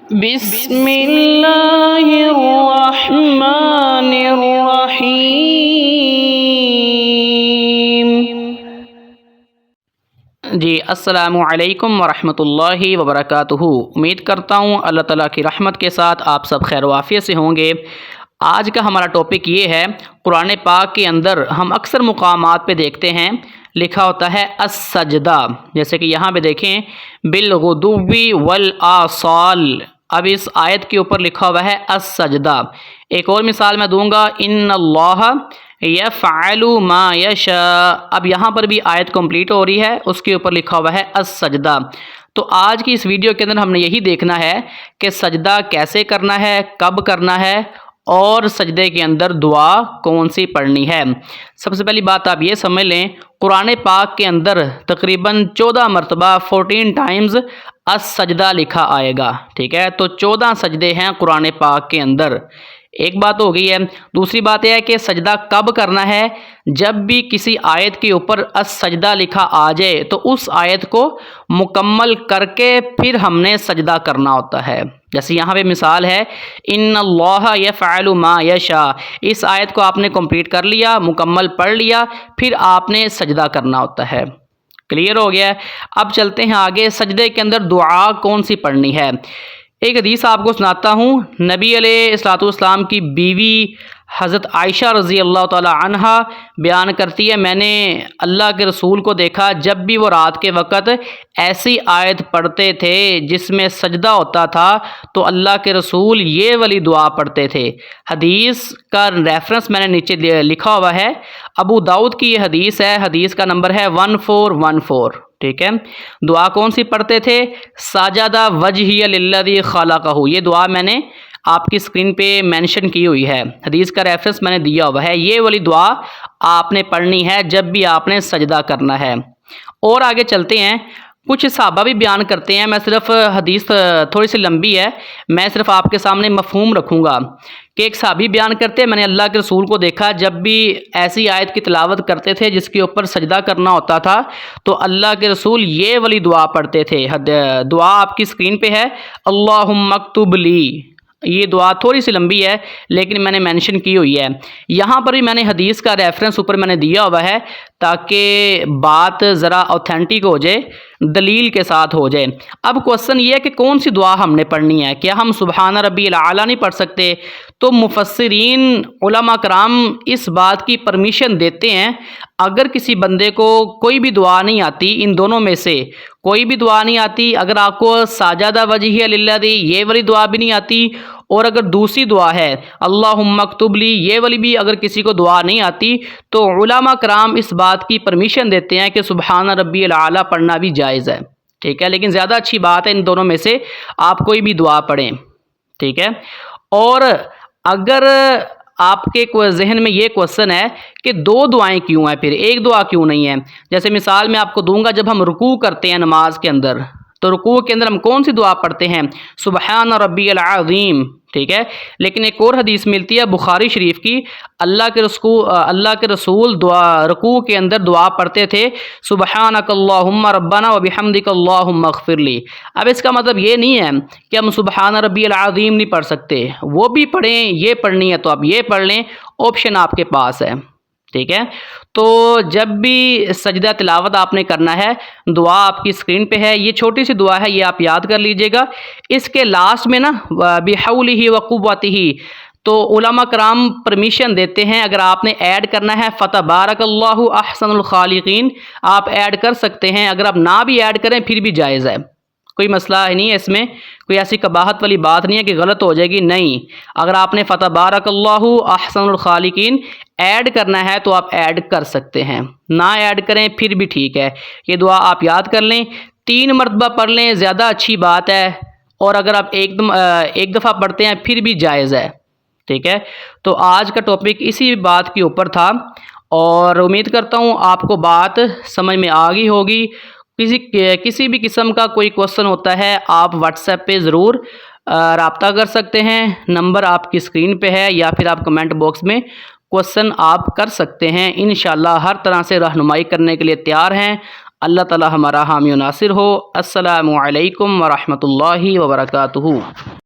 بسم اللہ الرحمن الرحیم۔ جی السلام علیکم ورحمۃ اللہ وبرکاتہ۔ امید کرتا ہوں اللہ تعالیٰ کی رحمت کے ساتھ آپ سب خیر و عافیت سے ہوں گے۔ آج کا ہمارا ٹاپک یہ ہے، قرآن پاک کے اندر ہم اکثر مقامات پہ دیکھتے ہیں لکھا ہوتا ہے السجدہ، جیسے کہ یہاں پہ دیکھیں بالغدو والآصال، اب اس آیت کے اوپر لکھا ہوا ہے السجدہ۔ ایک اور مثال میں دوں گا، ان اللہ یفعل ما یشاء، اب یہاں پر بھی آیت کمپلیٹ ہو رہی ہے، اس کے اوپر لکھا ہوا ہے السجدہ۔ تو آج کی اس ویڈیو کے اندر ہم نے یہی دیکھنا ہے کہ سجدہ کیسے کرنا ہے، کب کرنا ہے، اور سجدے کے اندر دعا کون سی پڑھنی ہے۔ سب سے پہلی بات آپ یہ سمجھ لیں، قرآن پاک کے اندر تقریباً 14 مرتبہ 14 ٹائمز السجدہ لکھا آئے گا، ٹھیک ہے۔ تو 14 سجدے ہیں قرآن پاک کے اندر، ایک بات ہو گئی ہے۔ دوسری بات یہ ہے کہ سجدہ کب کرنا ہے، جب بھی کسی آیت کے اوپر السجدہ لکھا آ جائے تو اس آیت کو مکمل کر کے پھر ہم نے سجدہ کرنا ہوتا ہے۔ جیسے یہاں پہ مثال ہے ان اللہ یفعل ما یشاء، اس آیت کو آپ نے کمپلیٹ کر لیا، مکمل پڑھ لیا، پھر آپ نے سجدہ کرنا ہوتا ہے۔ کلیئر ہو گیا ہے۔ اب چلتے ہیں آگے، سجدے کے اندر دعا کون سی پڑھنی ہے۔ ایک حدیث آپ کو سناتا ہوں، نبی علیہ الصلوۃ والسلام کی بیوی حضرت عائشہ رضی اللہ تعالی عنہا بیان کرتی ہے، میں نے اللہ کے رسول کو دیکھا جب بھی وہ رات کے وقت ایسی آیت پڑھتے تھے جس میں سجدہ ہوتا تھا تو اللہ کے رسول یہ والی دعا پڑھتے تھے۔ حدیث کا ریفرنس میں نے نیچے لکھا ہوا ہے، ابو داؤد کی یہ حدیث ہے، حدیث کا نمبر ہے 1414، ٹھیک ہے۔ دعا کون سی پڑھتے تھے؟ ساجدہ وجہی للذی خلقہ، یہ دعا میں نے آپ کی اسکرین پہ مینشن کی ہوئی ہے، حدیث کا ریفرنس میں نے دیا ہوا ہے۔ یہ والی دعا آپ نے پڑھنی ہے جب بھی آپ نے سجدہ کرنا ہے۔ اور آگے چلتے ہیں، کچھ صحابہ بھی بیان کرتے ہیں، میں صرف حدیث تھوڑی سی لمبی ہے، میں صرف آپ کے سامنے مفہوم رکھوں گا کہ ایک صحابی بیان کرتے ہیں، میں نے اللہ کے رسول کو دیکھا جب بھی ایسی آیت کی تلاوت کرتے تھے جس کے اوپر سجدہ کرنا ہوتا تھا تو اللہ کے رسول یہ والی دعا پڑھتے تھے۔ دعا آپ کی اسکرین پہ ہے، اللہم اکتب لی، یہ دعا تھوڑی سی لمبی ہے لیکن میں نے مینشن کی ہوئی ہے۔ یہاں پر بھی میں نے حدیث کا ریفرنس اوپر میں نے دیا ہوا ہے تاکہ بات ذرا اوتھینٹک ہو جائے، دلیل کے ساتھ ہو جائے۔ اب کوسچن یہ ہے کہ کون سی دعا ہم نے پڑھنی ہے، کیا ہم سبحان ربی الاعلیٰ نہیں پڑھ سکتے؟ تو مفسرین علماء کرام اس بات کی پرمیشن دیتے ہیں، اگر کسی بندے کو کوئی بھی دعا نہیں آتی، ان دونوں میں سے کوئی بھی دعا نہیں آتی، اگر آپ کو ساجدہ وجہی للذی یہ والی دعا بھی نہیں آتی، اور اگر دوسری دعا ہے اللہم اکتب لی یہ والی بھی اگر کسی کو دعا نہیں آتی، تو علماء کرام اس بات کی پرمیشن دیتے ہیں کہ سبحان ربی الاعلیٰ پڑھنا بھی جائز ہے، ٹھیک ہے۔ لیکن زیادہ اچھی بات ہے ان دونوں میں سے آپ کوئی بھی دعا پڑھیں، ٹھیک ہے۔ اور اگر آپ کے ذہن میں یہ کوسچن ہے کہ دو دعائیں کیوں ہیں، پھر ایک دعا کیوں نہیں ہے، جیسے مثال میں آپ کو دوں گا، جب ہم رکوع کرتے ہیں نماز کے اندر تو رکوع کے اندر ہم کون سی دعا پڑھتے ہیں؟ سبحان ربی العظیم، ٹھیک ہے۔ لیکن ایک اور حدیث ملتی ہے بخاری شریف کی، اللہ کے رسول رکوع کے اندر دعا پڑھتے تھے سبحانک اللہم ربنا وبحمدک اللہم اغفر لی۔ اب اس کا مطلب یہ نہیں ہے کہ ہم سبحان ربی العظیم نہیں پڑھ سکتے، وہ بھی پڑھیں، یہ پڑھنی ہے تو آپ یہ پڑھ لیں، آپشن آپ کے پاس ہے، ٹھیک ہے۔ تو جب بھی سجدہ تلاوت آپ نے کرنا ہے، دعا آپ کی اسکرین پہ ہے، یہ چھوٹی سی دعا ہے، یہ آپ یاد کر لیجئے گا۔ اس کے لاسٹ میں نا بحولہ وقوتہ، تو علماء کرام پرمیشن دیتے ہیں، اگر آپ نے ایڈ کرنا ہے فتبارک اللہ احسن الخالقین، آپ ایڈ کر سکتے ہیں، اگر آپ نہ بھی ایڈ کریں پھر بھی جائز ہے، کوئی مسئلہ نہیں ہے، اس میں کوئی ایسی قباحت والی بات نہیں ہے کہ غلط ہو جائے گی، نہیں۔ اگر آپ نے فتبارک اللہ احسن الخالقین ایڈ کرنا ہے تو آپ ایڈ کر سکتے ہیں، نہ ایڈ کریں پھر بھی ٹھیک ہے۔ یہ دعا آپ یاد کر لیں، 3 مرتبہ پڑھ لیں، زیادہ اچھی بات ہے، اور اگر آپ ایک دفعہ پڑھتے ہیں پھر بھی جائز ہے، ٹھیک ہے۔ تو آج کا ٹاپک اسی بات کے اوپر تھا، اور امید کرتا ہوں آپ کو بات سمجھ میں آ گئی ہوگی۔ کسی بھی قسم کا کوئی کوسچن ہوتا ہے آپ واٹس ایپ پہ ضرور رابطہ کر سکتے ہیں، نمبر آپ کی اسکرین پہ ہے، یا پھر آپ کمنٹ باکس میں کوسچن آپ کر سکتے ہیں، انشاءاللہ ہر طرح سے رہنمائی کرنے کے لیے تیار ہیں۔ اللہ تعالی ہمارا حامی و ناصر ہو۔ السلام علیکم ورحمۃ اللہ وبرکاتہ۔